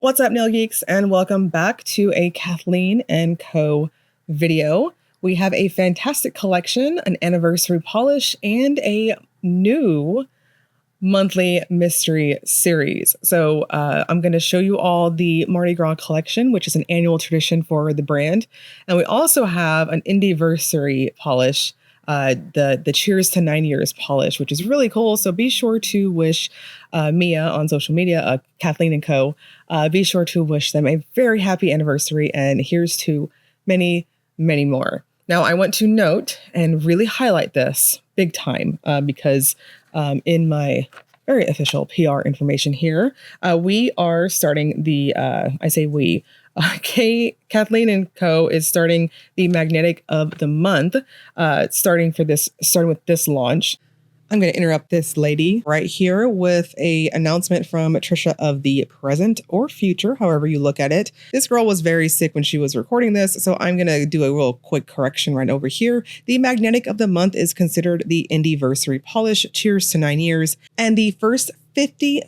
What's up, nail geeks, and welcome back to a Kathleen & Co. video. We have a fantastic collection, an anniversary polish, and a new monthly mystery series. So I'm going to show you all the Mardi Gras collection, which is an annual tradition for the brand. And we also have an Indieversary polish, the Cheers to 9 Years polish, which is really cool. So be sure to wish Mia on social media, Kathleen & Co. Be sure to wish them a very happy anniversary, and here's to many, many more. Now, I want to note and really highlight this big time because in my very official PR information here, we are starting the, I say we, Kathleen & Co. is starting the Magnetic of the Month, starting with this launch. I'm going to interrupt this lady right here with a announcement from Trisha of the present or future, however you look at it. This girl was very sick when she was recording this, so I'm going to do a real quick correction right over here. The Magnetic of the Month is considered the Indieversary polish, Cheers to 9 Years, and the first 50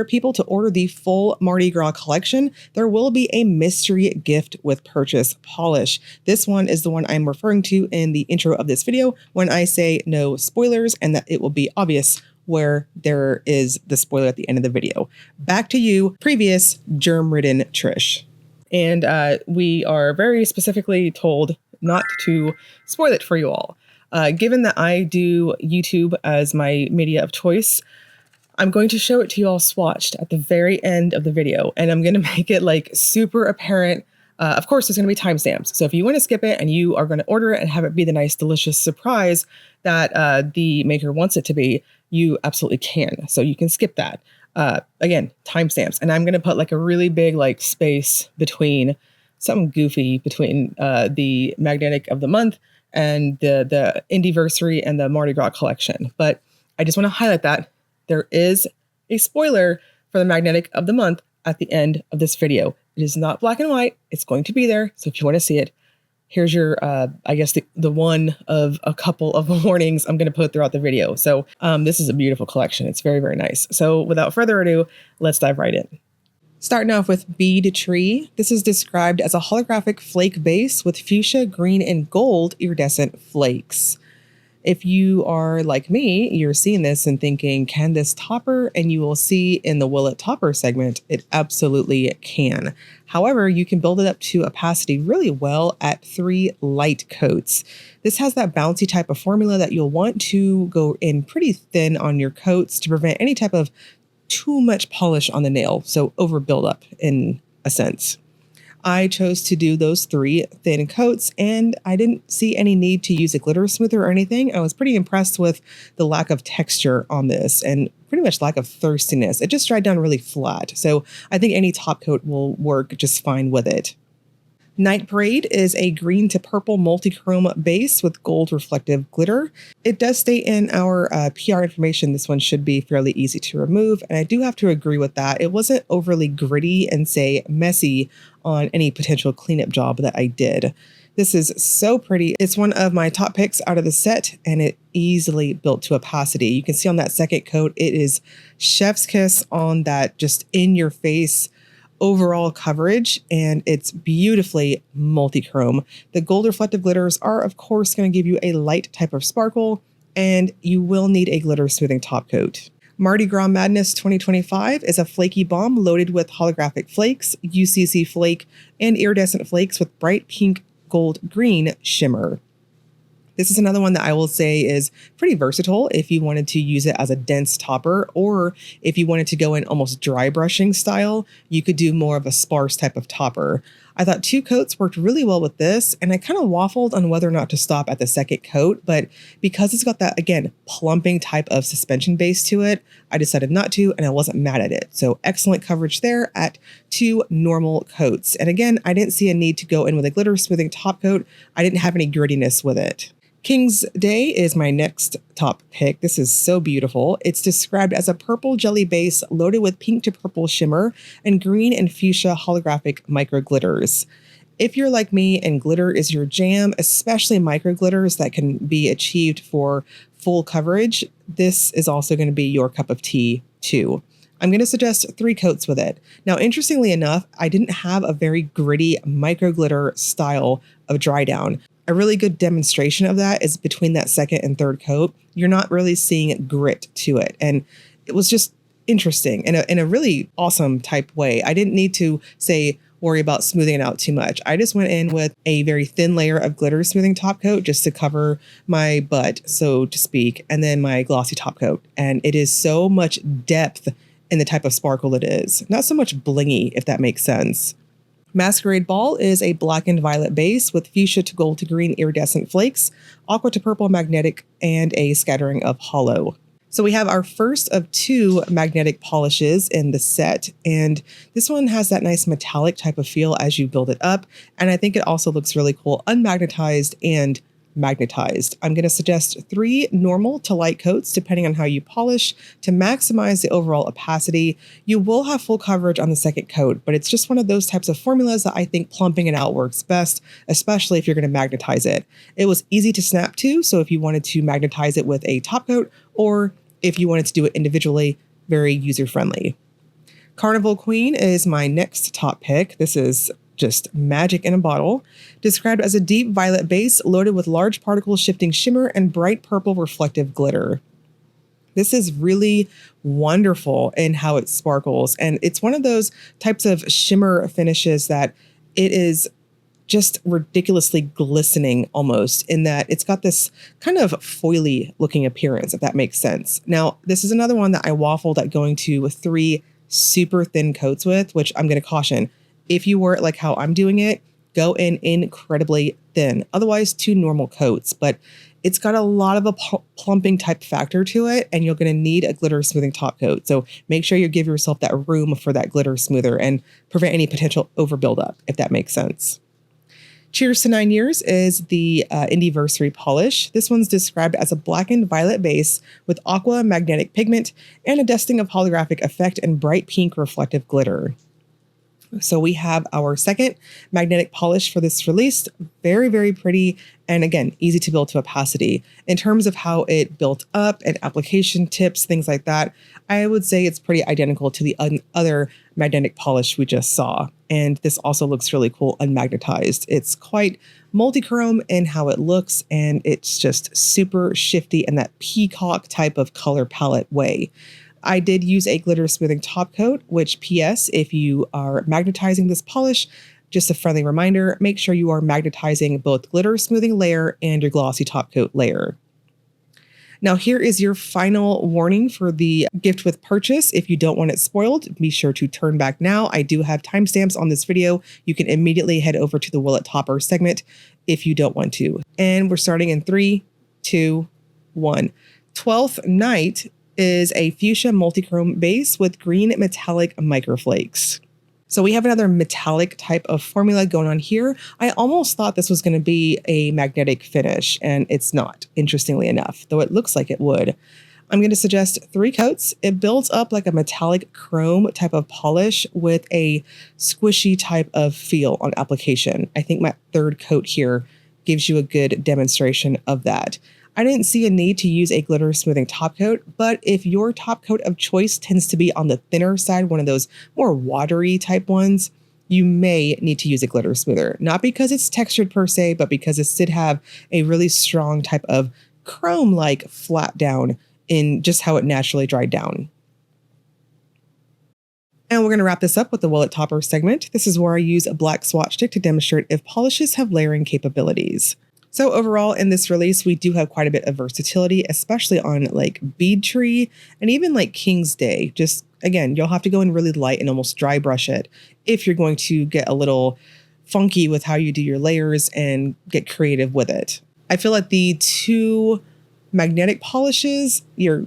people to order the full Mardi Gras collection, there will be a mystery gift with purchase polish. This one is the one I'm referring to in the intro of this video when I say no spoilers, and that it will be obvious where there is the spoiler at the end of the video. Back to you, previous germ-ridden Trish. And we are very specifically told not to spoil it for you all. Given that I do YouTube as my media of choice, I'm going to show it to you all swatched at the very end of the video, and I'm going to make it like super apparent. Of course, there's going to be timestamps. So if you want to skip it and you are going to order it and have it be the nice, delicious surprise that the maker wants it to be, you absolutely can. So you can skip that. Again, timestamps. And I'm going to put like a really big like space between something goofy between the Magnetic of the Month and the Indieversary and the Mardi Gras collection. But I just want to highlight that there is a spoiler for the Magnetic of the Month at the end of this video. It is not black and white. It's going to be there. So if you want to see it, here's your, I guess, the one of a couple of warnings I'm going to put throughout the video. So this is a beautiful collection. It's very, very nice. So without further ado, let's dive right in. Starting off with Bead Tree. This is described as a holographic flake base with fuchsia, green, and gold iridescent flakes. If you are like me, you're seeing this and thinking, can this topper? And you will see in the will it topper segment, it absolutely can. However, you can build it up to opacity really well at 3 light coats. This has that bouncy type of formula that you'll want to go in pretty thin on your coats to prevent any type of too much polish on the nail. So over buildup in a sense. I chose to do those 3 thin coats, and I didn't see any need to use a glitter smoother or anything. I was pretty impressed with the lack of texture on this and pretty much lack of thirstiness. It just dried down really flat. So I think any top coat will work just fine with it. Night Parade is a green to purple multi-chrome base with gold reflective glitter. It does state in our PR information this one should be fairly easy to remove, and I do have to agree with that. It wasn't overly gritty and say messy on any potential cleanup job that I did. This is so pretty. It's one of my top picks out of the set, and it easily built to opacity. You can see on that second coat, it is chef's kiss on that just in your face overall coverage, and it's beautifully multi-chrome. The gold reflective glitters are of course going to give you a light type of sparkle, and you will need a glitter smoothing top coat. Mardi Gras Madness 2025 is a flaky bomb loaded with holographic flakes, UCC flake, and iridescent flakes with bright pink, gold, green shimmer. This is another one that I will say is pretty versatile if you wanted to use it as a dense topper, or if you wanted to go in almost dry brushing style, you could do more of a sparse type of topper. I thought 2 coats worked really well with this, and I kind of waffled on whether or not to stop at the second coat, but because it's got that, again, plumping type of suspension base to it, I decided not to, and I wasn't mad at it. So excellent coverage there at 2 normal coats. And again, I didn't see a need to go in with a glitter smoothing top coat. I didn't have any grittiness with it. King's Day is my next top pick. This is so beautiful. It's described as a purple jelly base loaded with pink to purple shimmer and green and fuchsia holographic micro glitters. If you're like me and glitter is your jam, especially micro glitters that can be achieved for full coverage, this is also going to be your cup of tea too. I'm going to suggest 3 coats with it. Now, interestingly enough, I didn't have a very gritty micro glitter style of dry down. A really good demonstration of that is between that second and third coat. You're not really seeing grit to it. And it was just interesting in a really awesome type way. I didn't need to worry about smoothing it out too much. I just went in with a very thin layer of glitter smoothing top coat just to cover my butt, so to speak, and then my glossy top coat. And it is so much depth in the type of sparkle it is. Not so much blingy, if that makes sense. Masquerade Ball is a black and violet base with fuchsia to gold to green iridescent flakes, aqua to purple magnetic, and a scattering of hollow. So we have our first of 2 magnetic polishes in the set, and this one has that nice metallic type of feel as you build it up, and I think it also looks really cool unmagnetized and magnetized. I'm going to suggest 3 normal to light coats depending on how you polish to maximize the overall opacity. You will have full coverage on the second coat, but it's just one of those types of formulas that I think plumping it out works best, especially if you're going to magnetize it. It was easy to snap to, so if you wanted to magnetize it with a top coat or if you wanted to do it individually, very user-friendly. Carnival Queen is my next top pick. This is just magic in a bottle, described as a deep violet base loaded with large particle shifting shimmer and bright purple reflective glitter. This is really wonderful in how it sparkles, and it's one of those types of shimmer finishes that it is just ridiculously glistening almost, in that it's got this kind of foily looking appearance, if that makes sense. Now, this is another one that I waffled at going to 3 super thin coats with, which I'm going to caution. If you were like how I'm doing it, go in incredibly thin. Otherwise, 2 normal coats. But it's got a lot of a plumping type factor to it, and you're going to need a glitter smoothing top coat. So make sure you give yourself that room for that glitter smoother and prevent any potential over buildup, if that makes sense. Cheers to 9 Years is the Indieversary polish. This one's described as a blackened violet base with aqua magnetic pigment and a dusting of holographic effect and bright pink reflective glitter. So we have our second magnetic polish for this release. Very, very pretty. And again, easy to build to opacity. In terms of how it built up and application tips, things like that, I would say it's pretty identical to the other magnetic polish we just saw. And this also looks really cool unmagnetized. It's quite multichrome in how it looks, and it's just super shifty in that peacock type of color palette way. I did use a glitter smoothing top coat, which PS, if you are magnetizing this polish, just a friendly reminder, make sure you are magnetizing both glitter smoothing layer and your glossy top coat layer. Now here is your final warning for the gift with purchase. If you don't want it spoiled, be sure to turn back now. I do have timestamps on this video. You can immediately head over to the Will It Topper segment if you don't want to. And we're starting in 3, 2, 1. 12th Night is a fuchsia multichrome base with green metallic microflakes. So we have another metallic type of formula going on here. I almost thought this was going to be a magnetic finish, and it's not, interestingly enough, though it looks like it would. I'm going to suggest 3 coats. It builds up like a metallic chrome type of polish with a squishy type of feel on application. I think my 3rd coat here gives you a good demonstration of that. I didn't see a need to use a glitter smoothing top coat, but if your top coat of choice tends to be on the thinner side, one of those more watery type ones, you may need to use a glitter smoother. Not because it's textured per se, but because it did have a really strong type of chrome-like flat down in just how it naturally dried down. And we're going to wrap this up with the Will It Topper segment. This is where I use a black swatch stick to demonstrate if polishes have layering capabilities. So overall in this release, we do have quite a bit of versatility, especially on like Bead Tree and even like King's Day. Just again, you'll have to go in really light and almost dry brush it if you're going to get a little funky with how you do your layers and get creative with it. I feel like the 2 magnetic polishes, you're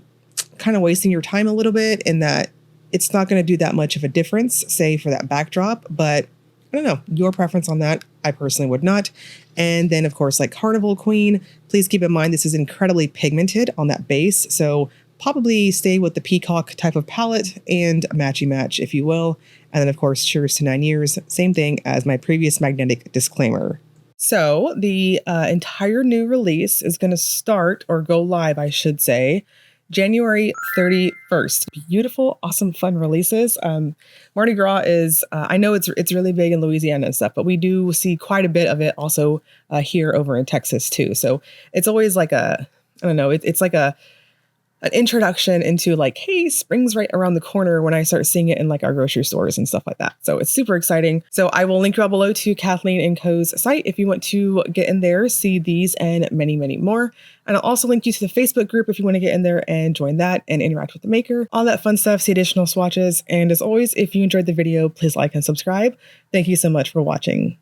kind of wasting your time a little bit in that it's not going to do that much of a difference, say for that backdrop, but I don't know, your preference on that. I personally would not. And then of course, like Carnival Queen, please keep in mind, this is incredibly pigmented on that base. So probably stay with the peacock type of palette and matchy match, if you will. And then of course, cheers to 9 years. Same thing as my previous magnetic disclaimer. So the entire new release is going to start or go live, I should say, January 31st. Beautiful, awesome, fun releases. Mardi Gras is, I know it's really big in Louisiana and stuff, but we do see quite a bit of it also here over in Texas too. So it's always like I don't know, it's like an introduction into like, hey, spring's right around the corner when I start seeing it in like our grocery stores and stuff like that. So it's super exciting. So I will link you all below to Kathleen & Co.'s site if you want to get in there, see these and many, many more. And I'll also link you to the Facebook group if you want to get in there and join that and interact with the maker. All that fun stuff, see additional swatches. And as always, if you enjoyed the video, please like and subscribe. Thank you so much for watching.